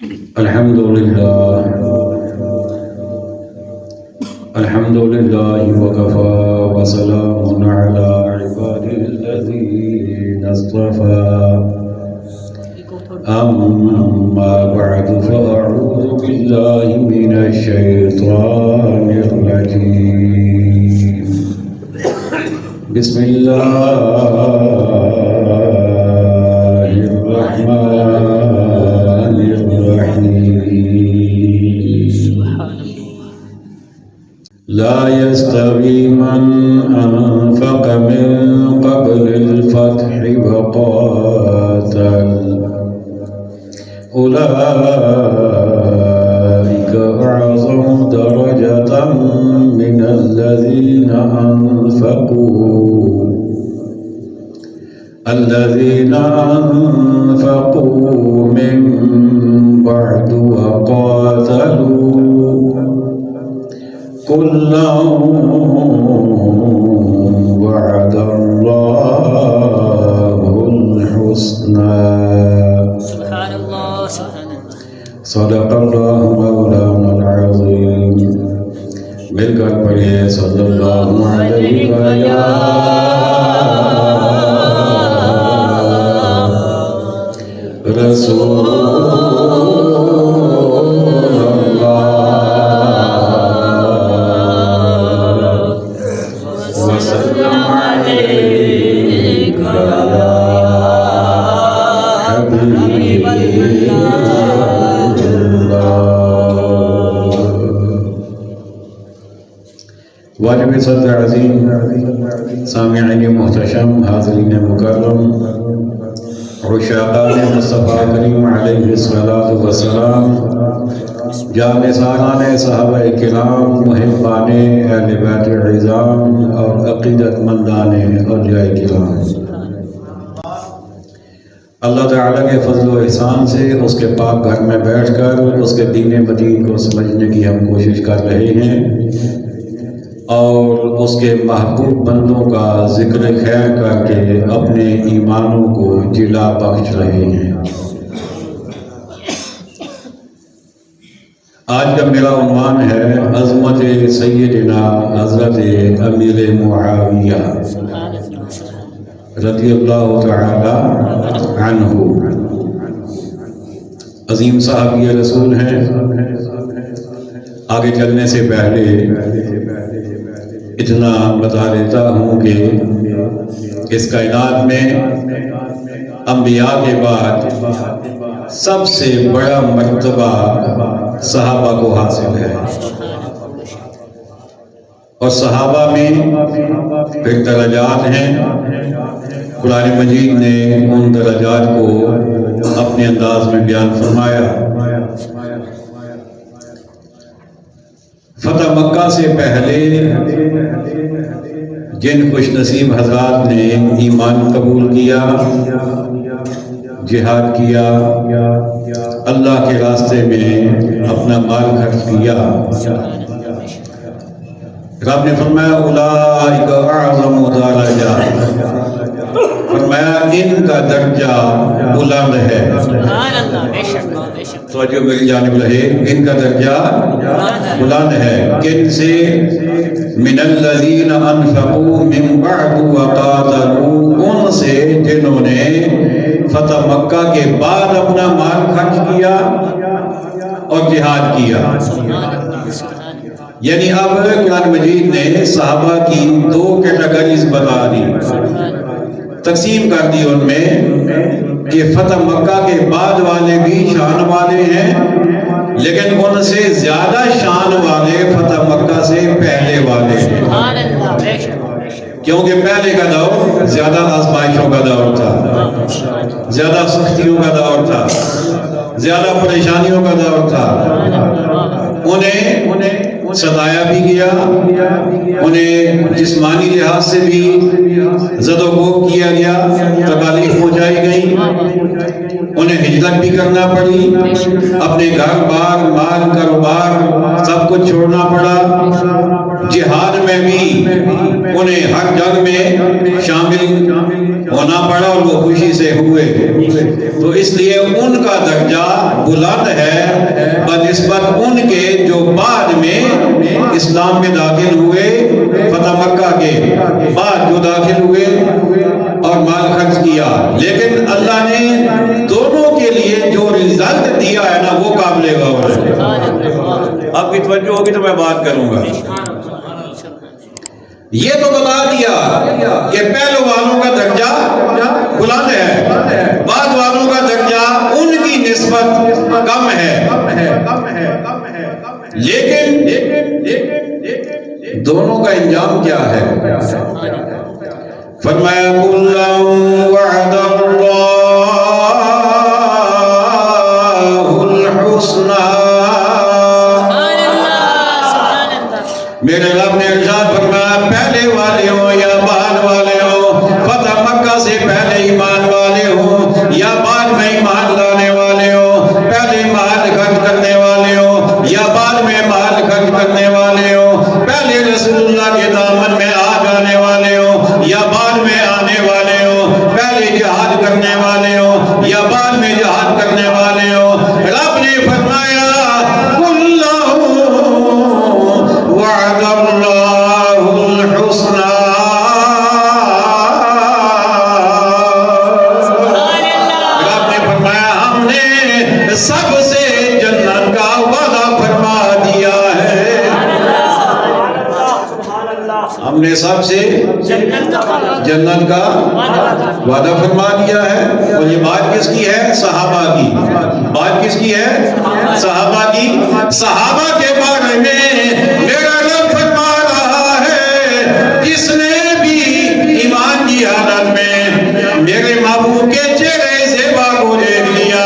الحمد لله وكفى وسلام على عباده الذين اصطفى أما بعد فأعوذ بالله من الشيطان الرجيم بسم الله الرحمن الرحيم لا يستوي من أنفق من قبل الفتح وقاتل أولئك أعظم درجة من الذين أنفقوا من بعد وقاتلوا كلا وعد الله الحسنى سبحان الله سبحان الله صدق الله مولانا العظيم مل کر پڑھیے صلی اللہ علیہ وسلم رسول واجب صدر عظیم سامعین محتشم حاضرین مکرم عشاقان مصطفیٰ کریم علیہ الصلاۃ والسلام جامع سالان صحابہ کرام محبان اہل بیت عظام اور عقیدت مندان اولیاء کرام، اللہ تعالیٰ کے فضل و احسان سے اس کے پاک گھر میں بیٹھ کر اس کے دین مدین کو سمجھنے کی ہم کوشش کر رہے ہیں اور اس کے محبوب بندوں کا ذکر خیر کر کے اپنے ایمانوں کو جلا بخش رہے ہیں۔ آج کا میرا عنوان ہے عظمت سیدنا حضرت امیر معاویہ رضی اللہ تعالی عنہ۔ عظیم صحابی رسول ہیں۔ آگے چلنے سے پہلے اتنا بتا دیتا ہوں کہ اس کائنات میں انبیاء کے بعد سب سے بڑا مرتبہ صحابہ کو حاصل ہے، اور صحابہ میں پھر درجات ہیں۔ قرآن مجید نے ان درجات کو اپنے انداز میں بیان فرمایا۔ فتح مکہ سے پہلے جن خوش نصیب حضرات نے ایمان قبول کیا، جہاد کیا، اللہ کے راستے میں اپنا مال خرچ کیا، رب نے فرمایا اولئک اعظم درجہ، فرمایا ان کا درجہ بلند ہے۔ توجہ میری جانب رہے، ان کا درجہ بلند ہے۔ کن سے؟ من الذین انفقوا من بعد وقاتلوا، ان سے جنہوں نے فتح مکہ کے بعد اپنا مال خرچ کیا اور جہاد کیا۔ یعنی اب قرآن مجید نے صحابہ کی دو کیٹیگریز بتا دی، تقسیم کر دی ان میں کہ فتح مکہ کے بعد والے بھی شان والے ہیں، لیکن ان سے زیادہ شان والے فتح مکہ سے پہلے والے ہیں، کیونکہ پہلے کا دور زیادہ آزمائشوں کا دور تھا، زیادہ سختیوں کا دور تھا، زیادہ پریشانیوں کا دور تھا۔ انہیں ستایا بھی گیا، انہیں جسمانی لحاظ سے بھی زد و کوب کیا گیا، تکالیف پہنچائی گئی، انہیں ہجرت بھی کرنا پڑی، اپنے گھر بار مال کاروبار سب کچھ چھوڑنا پڑا، جہاد میں بھی انہیں ہر جنگ میں شامل ہونا پڑا اور وہ خوشی سے ہوئے، تو اس لیے ان کا درجہ بلند ہے بنسبت ان کے جو بعد میں اسلام میں داخل ہوئے، فتح مکہ کے بعد جو داخل ہوئے اور مال خرچ کیا، لیکن اللہ نے دونوں کے لیے جو رزلٹ دیا ہے نا وہ قابل غور ہے۔ آپ کی توجہ ہوگی تو میں بات کروں گا۔ یہ تو بتا دیا کہ پہلو والوں کا درجہ بلند ہے، بعد والوں کا درجہ ان کی نسبت کم ہے، لیکن دونوں کا انجام کیا ہے؟ فرمایا کُلًّا وعد اللہ الحسنى، میرے رب نے ارشاد فرمایا پہلے والے ہوں یا بعد والے ہوں، فتح مکہ سے پہلے ایمان والے ہوں یا بعد میں ایمان لانے والے ہوں، پہلے مال خرچ کرنے والے ہوں یا بعد میں مال خرچ کرنے والے ہوں، پہلے رسول اللہ کے دامن میں آ جانے والے ہوں یا بعد میں آنے والے ہوں، پہلے جہاد کرنے والے ہوں یا بعد میں جہاد کرنے والے ہوں، رب نے فرمایا وعد اللہ الحسنى، رب نے فرمایا ہم نے سب سے جنت کا وعدہ فرما دیا ہے، ہم نے سب سے جنت کا وعدہ فرما دیا ہے۔ اور یہ بات کس کی ہے؟ صحابہ کی۔ بات کس کی ہے؟ صحابہ کی۔ صحابہ کے بارے میں میرا رب فرما رہا ہے جس نے بھی ایمان کی حالت میں میرے محبوب کے چہرے زیبا کو دیکھ لیا،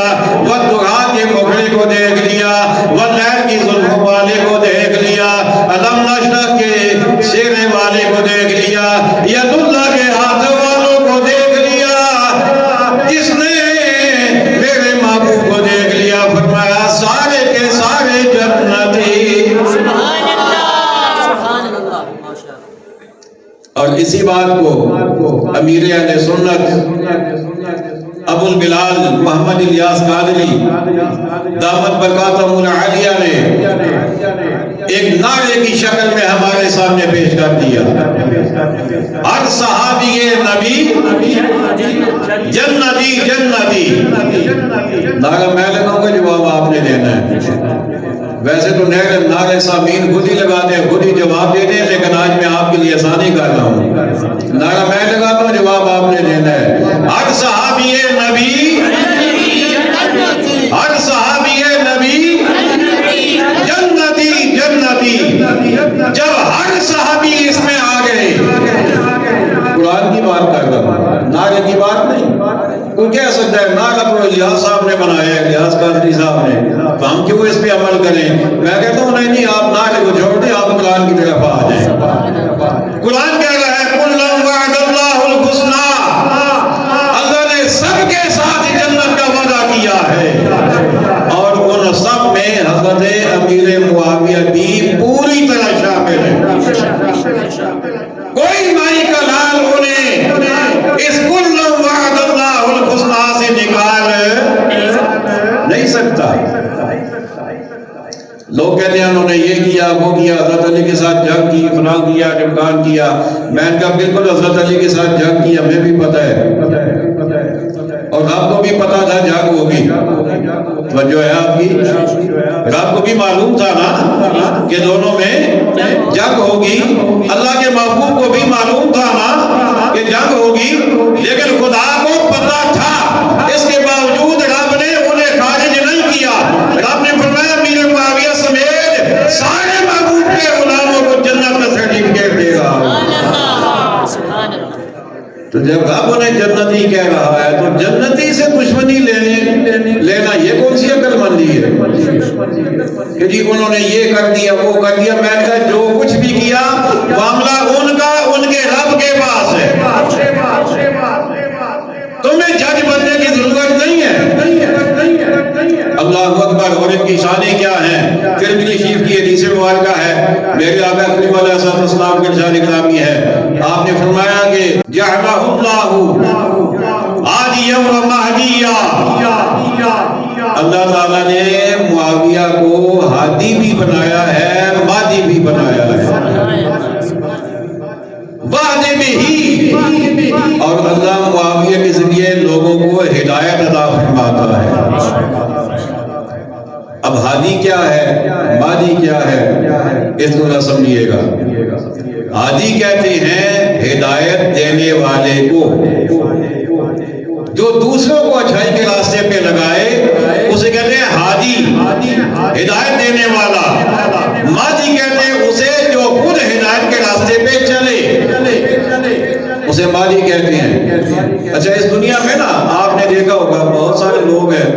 والضحیٰ کے مغرے کو دیکھ لیا، واللیل کی زلفوں والے کو دیکھ لیا، علم نشرح کے شیرے والے کو دیکھ لیا، ید اللہ کے ہاتھ والوں کو دیکھ لیا، جس نے میرے محبوب کو دیکھ لیا فرمایا سارے کے سارے جنتی۔ اور اسی بات کو امیر اہل سنت ابو البلال محمد الیاس قادری دامت برکاتہم العالیہ نے ایک نعرے کی شکل میں ہمارے سامنے پیش کر دیا، ہر صحابی نبی جنتی جنتی۔ نعرہ میں لگاؤں گا، جواب آپ نے دینا ہے۔ ویسے تو نعرے سامعین خود ہی لگاتے ہیں، خود ہی جواب دیتے ہیں، لیکن آج میں آپ کے لیے آسانی کر رہا ہوں۔ نعرہ میں لگاتا ہوں، جواب آپ نے دینا ہے۔ ہر صحابی نبی، ہر صحابی نبی جنتی جنتی۔ جب ہر صحابی اس میں آ گئے، قرآن کی بات کر رہا ہوں، نعرے کی بات نہیں۔ کوئی کہہ سکتا ہے نعرہ تو الیاس صاحب نے بنایا ہے، الیاس قادری صاحب نے، تو ہم کیوں اس پہ عمل کریں؟ میں کہتا ہوں نہیں، آپ نعرے کو چھوڑ دیں، آپ قرآن کی طرف آ جائیں۔ قرآن کہہ رہا ہے کُلًّا وعد اللہ الحسنى، اللہ نے سب کے ساتھ جنت کا وعدہ کیا ہے، اور ان سب میں حضرت امیر معاویہ بھی پوری طرح شامل ہے۔ کوئی مائی کا لال انہیں اس کُلًّا وعد اللہ الحسنى سے نکال نہیں سکتا۔ لوگ کہتے ہیں انہوں نے یہ کیا وہ کیا، حضرت علی کے ساتھ جنگ کی، فلاں کیا، ڈمکان کیا۔ میں نے کہا بالکل حضرت علی کے ساتھ جنگ کیا، ہمیں بھی پتہ ہے، اور آپ کو بھی پتہ تھا جنگ ہوگی۔ توجہ ہے آپ کی؟ رب کو بھی معلوم تھا نا کہ دونوں میں جنگ ہوگی، اللہ کے محبوب کو بھی معلوم تھا نا کہ جنگ ہوگی، لیکن خدا کو پتہ تھا، اس کے باوجود رب نے انہیں خارج نہیں کیا۔ رب نے فرمایا امیر معاویہ سمیت سارے محبوب کے غلاموں کو جنت کا سرٹیفکیٹ دے گا۔ تو جب رب انہیں جنتی کہہ رہا ہے تو جنتی سے دشمنی لینا یہ کون سی عقل مندی ہے کہ جی انہوں نے یہ کر دیا وہ کر دیا؟ میں نے کہا جو کچھ بھی کیا معاملہ ان کا ان کے رب کے پاس ہے، تمہیں جج بننے کی ضرورت نہیں ہے۔ اللہ اکبر۔ اور ان کی شانیں کیا ہیں؟ ترمذی شریف کی حدیث مبارکہ ہے، میرے آقا کریم علیہ السلام کے ارشاد گرامی ہے، آپ نے فرمایا کہ جعلہ اللہ ہادیا و مہدیا۔ اللہ تعالیٰ نے معاویہ کو ہادی بھی بنایا ہے، مہدی بھی بنایا ہے، وعدے میں ہی، اور اللہ معاویہ کے ذریعے لوگوں کو ہدایت عطا فرماتا ہے۔ اب ہادی کیا ہے، مہدی کیا ہے، اس کو نہ سمجھیے گا۔ ہادی کہتے ہیں ہدایت دینے والے کو، جو دوسروں کو اچھائی کے راستے پہ لگائے اسے کہتے ہیں ہادی، ہدایت دینے والا۔ مہدی کہتے ہیں اسے جو خود ہدایت کے راستے پہ چلے، اسے مہدی کہتے ہیں۔ اچھا، اس دنیا میں نا آپ نے دیکھا ہوگا بہت سارے لوگ ہیں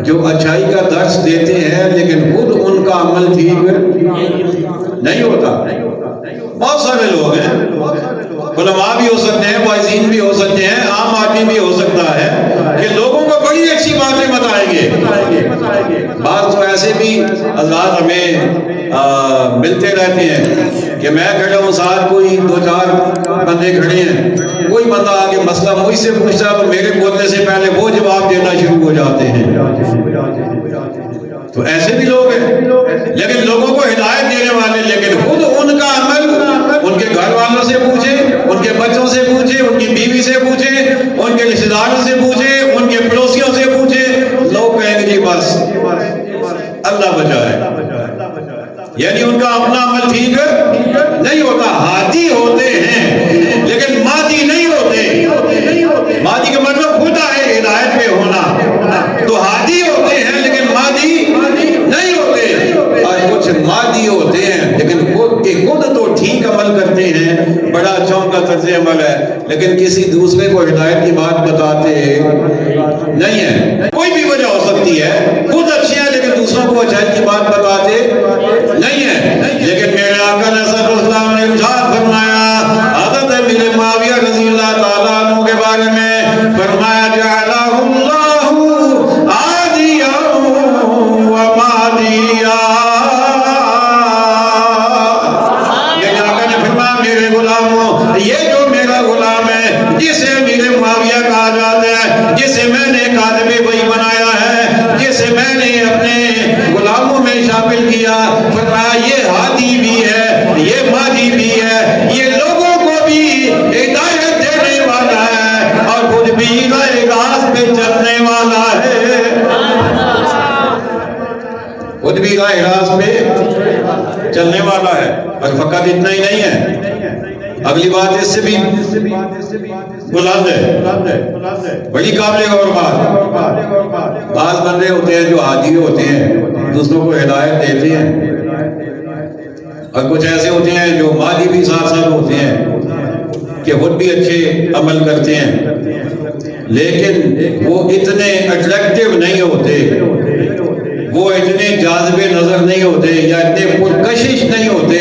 جو اچھائی کا درس دیتے ہیں لیکن خود ان کا عمل ٹھیک نہیں ہوتا۔ بہت سارے لوگ ہیں، علماء بھی ہو سکتے ہیں، واعظین بھی ہو سکتے ہیں، عام آدمی بھی ہو سکتا ہے کہ لوگوں کو بڑی اچھی باتیں بتائیں گے۔ بعض تو ایسے بھی حضرات ہمیں ملتے رہتے ہیں کہ میں کھڑا ہوں، ساتھ کوئی دو چار بندے کھڑے ہیں، کوئی بندہ آگے مسئلہ مجھ سے پوچھتا تو میرے بولنے سے پہلے وہ جواب دینا شروع ہو جاتے ہیں۔ تو ایسے بھی لوگ ہیں، لیکن لوگوں کو ہدایت دینے والے، لیکن خود ان کا عمل ان کے گھر والوں سے پوچھے، ان کے بچوں سے پوچھے، ان کی بیوی سے پوچھے، ان کے رشتہ داروں سے پوچھے، ان کے پڑوسیوں سے پوچھے، لوگ کہیں گے جی بس اللہ بچائے، یعنی ان کا اپنا عمل ٹھیک نہیں ہوتا۔ ہادی ہوتے ہیں لیکن مہدی نہیں ہوتے۔ مہدی کا مطلب خدا ہے ہدایت پہ ہونا، تو ہادی ہوتے ہیں لیکن مہدی نہیں ہوتے۔ اور کچھ مہدی ہوتے ہیں لیکن خود تو ٹھیک عمل کرتے ہیں، بڑا اچھا ان کا طرز عمل ہے، لیکن کسی دوسرے کو ہدایت کی بات بتاتے نہیں ہیں۔ کوئی بھی وجہ ہو سکتی ہے، خود اچھے ہیں لیکن دوسروں کو اچھائی کی بات بتاتے نہیں ہیں۔ لیکن میرے آقا نے صلی اللہ علیہ وسلم نے ارشاد فرمایا حضرت امیر معاویہ رضی اللہ تعالیٰ عنہ کے بارے میں، فرمایا جعلہ اللہ ہادیا و مہدیا۔ میرے آقا نے فرمایا میرے غلاموں، یہ جو میرا غلام ہے جسے امیر معاویہ کہا جاتا ہے، جسے میں نے کاتب وحی بنایا ہے، جسے میں نے اپنے غلاموں میں شامل کیا، فرمایا یہ ہادی بھی ہے، یہ مہدی بھی ہے، یہ لوگوں کو بھی ہدایت دینے والا ہے اور خود بھی راہ راست پہ چلنے والا ہے، خود بھی راہ راست پہ چلنے والا ہے۔ اور فقط اتنا ہی نہیں ہے، اگلی بات اس سے بھی بلند ہے، بڑی قابل غور بات۔ بعض بندے ہوتے ہیں جو ہادی ہوتے ہیں، دوسروں کو ہدایت دیتے ہیں، اور کچھ ایسے ہوتے ہیں جو مہدی بھی ساتھ ساتھ ہوتے ہیں کہ خود بھی اچھے عمل کرتے ہیں لیکن وہ اتنے اٹریکٹیو نہیں ہوتے، وہ اتنے جاذب نظر نہیں ہوتے یا اتنے پرکشش نہیں ہوتے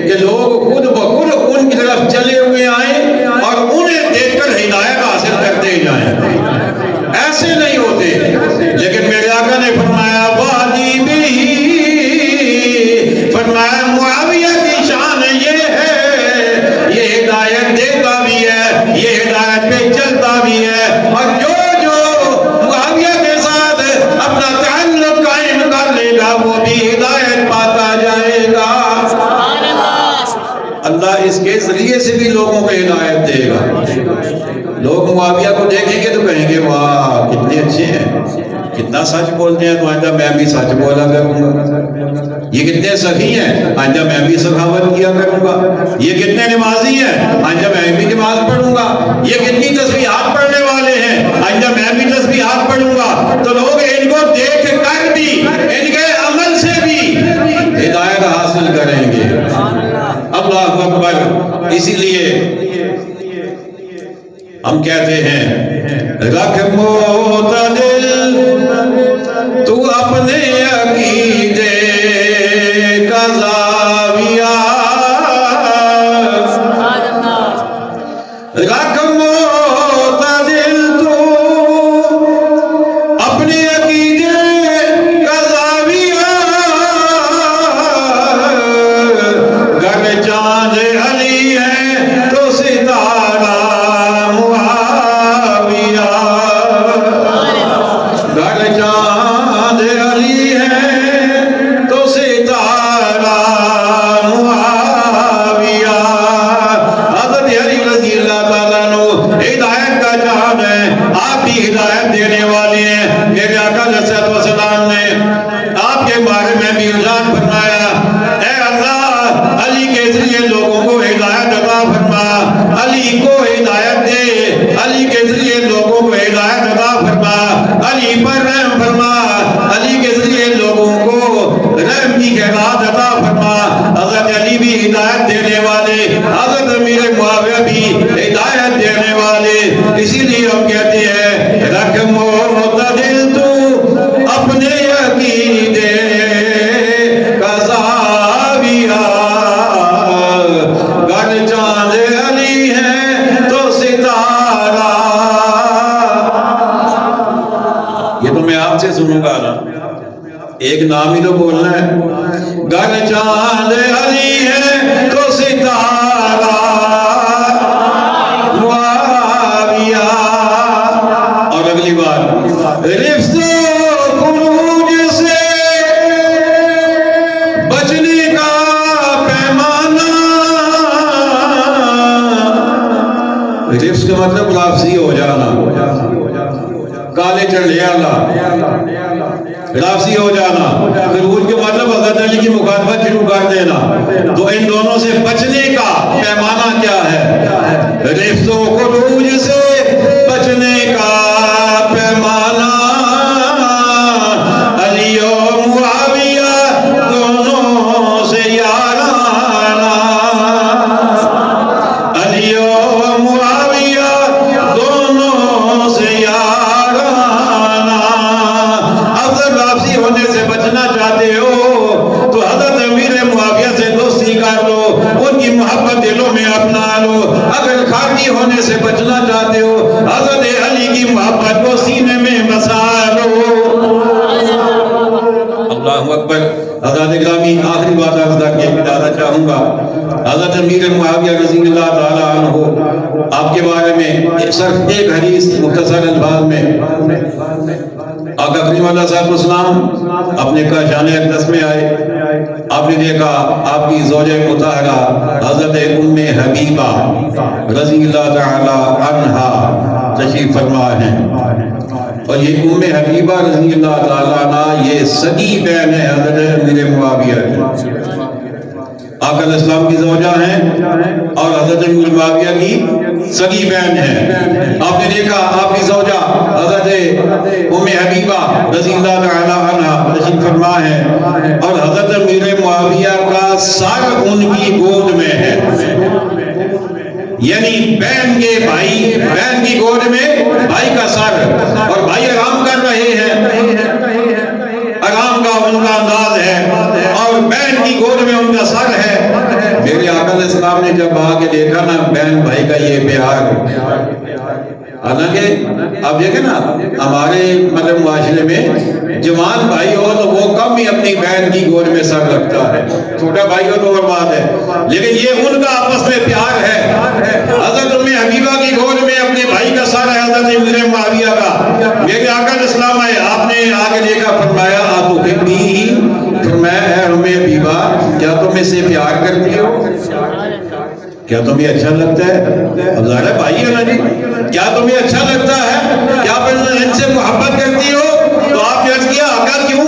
کہ لوگ خود بخود ان کی طرف چلے ہوئے آئیں اور انہیں دیکھ کر ہدایت حاصل کرتے جائیں، ایسے نہیں ہوتے۔ لیکن میرے آقا نے فرمایا وادی بھی، فرمایا معاویہ کی شان یہ ہے، یہ ہدایت دیتا بھی ہے، یہ ہدایت پہ چلتا بھی ہے، اور جو معاویہ کے ساتھ اپنا تعلق قائم کر لے گا وہ بھی ہدایت پاتا جائے گا۔ اللہ اس کے ذریعے سے بھی لوگوں کو ہدایت دے گا۔ لوگ معاویہ کو دیکھیں گے تو کہیں گے واہ کتنے اچھے ہیں، کتنا سچ بولتے ہیں، تو آئندہ میں بھی سچ بولا کروں گا۔ یہ کتنے سخی ہیں، آئندہ میں بھی سخاوت کیا کروں گا۔ یہ کتنے نمازی ہیں، آئندہ میں بھی نماز پڑھوں گا۔ یہ کتنی تسبیحات پڑھنے والے ہیں، آئندہ میں بھی تسبیحات پڑھوں گا۔ تو لوگ ان کو دیکھ کر بھی، ان کے عمل سے بھی ہدایت حاصل کریں گے۔ اللہ اکبر۔ اسی لیے ہم کہتے ہیں رکھ معتدل تو اپنے عقیدے کا زاویہ، رکھ معتدل تو اپنے عقیدے کا زاویہ، گر چاند علی ہے تو ستارہ معاویہ۔ ایک نام ہی تو بولنا ہے. گر چاند علی ہے تو ستارہ معاویہ. اور اگلی بار رفت و خروج سے بچنے کا پیمانہ. رفت کا مطلب لفظی ہو جانا, کالے چڑھ لے آنا, لفظی ہو جانا. خروج کے مطلب حضرت علی کی مخالفت شروع کر دینا. تو ان دونوں سے بچنے کا پیمانہ کیا ہے؟ رفت و خروج سے بچنے کا پیمانہ. علی و معاویہ دونوں سے یارانہ. علی و معاویہ دونوں سے یارانہ. افضل لفظی ہونے سے بچنا چاہتے ہو تو حضرت امیر معاویہ سے دوستی کر لو, ان کی محبت دلوں میں اپنا لو. اگر خاکی ہونے سے بچنا چاہتے ہو حضرت علی کی محبت کو سینے میں بسا لو. اللہ اکبر. حضرت گرامی آخری بات عرض کر کے بتانا چاہوں گا. حضرت امیر معاویہ رضی اللہ تعالیٰ عنہ, آپ کے بارے میں صرف ایک حدیث مختصر الفاظ میں. آقا کریم علیہ الصلوۃ والسلام اپنے کاشان اقدس میں آئے. آپ نے دیکھا آپ کی زوجہ مطہرہ حضرت ام حبیبہ رضی اللہ تعالی عنہا تشریف فرما ہیں. اور یہ ام حبیبہ رضی اللہ تعالی عنہ یہ سگی بہن ہے حضرت امیر معاویہ کی. آقا علیہ السلام کی زوجہ ہیں اور حضرت امیر معاویہ کی سگی بہن ہیں. آپ نے دیکھا آپ کی زوجہ حضرت ام حبیبہ رضی اللہ تعالی عنہ تشریف فرما ہے اور حضرت امیر معاویہ کا سر ان کی گود میں ہے. یعنی بہن کے بھائی, بہن کی گود میں بھائی کا سر, اور بھائی آرام کر رہے ہیں, آرام کا ان کا انداز ہے, اور بہن کی گود میں ان کا سر ہے. میرے آقا علیہ السلام نے جب آ کے دیکھا نا بہن بھائی کا یہ پیار, حالانکہ آپ دیکھیں نا ہمارے مطلب معاشرے میں جوان بھائی ہو تو وہ کم ہی اپنی بہن کی گود میں سر رکھتا ہے, چھوٹا بھائی ہو تو اور بات ہے, لیکن یہ ان کا آپس میں پیار ہے. حضرت ام حبیبہ کی گود میں اپنے بھائی کا سر ہے حضرت امیر معاویہ کا. میرے آقا علیہ السلام آئے, آپ نے آگے دیکھا فرمایا آتحبی, فرمایا اے ام حبیبہ کیا تم اس سے پیار کرتی ہو؟ کیا تمہیں اچھا لگتا ہے؟ اب ظاہر ہے بھائی ہے نا جی, کیا تمہیں اچھا لگتا ہے؟ کیا ان سے محبت کرتی ہو؟ تو آپ نے عرض کیا آقا کیوں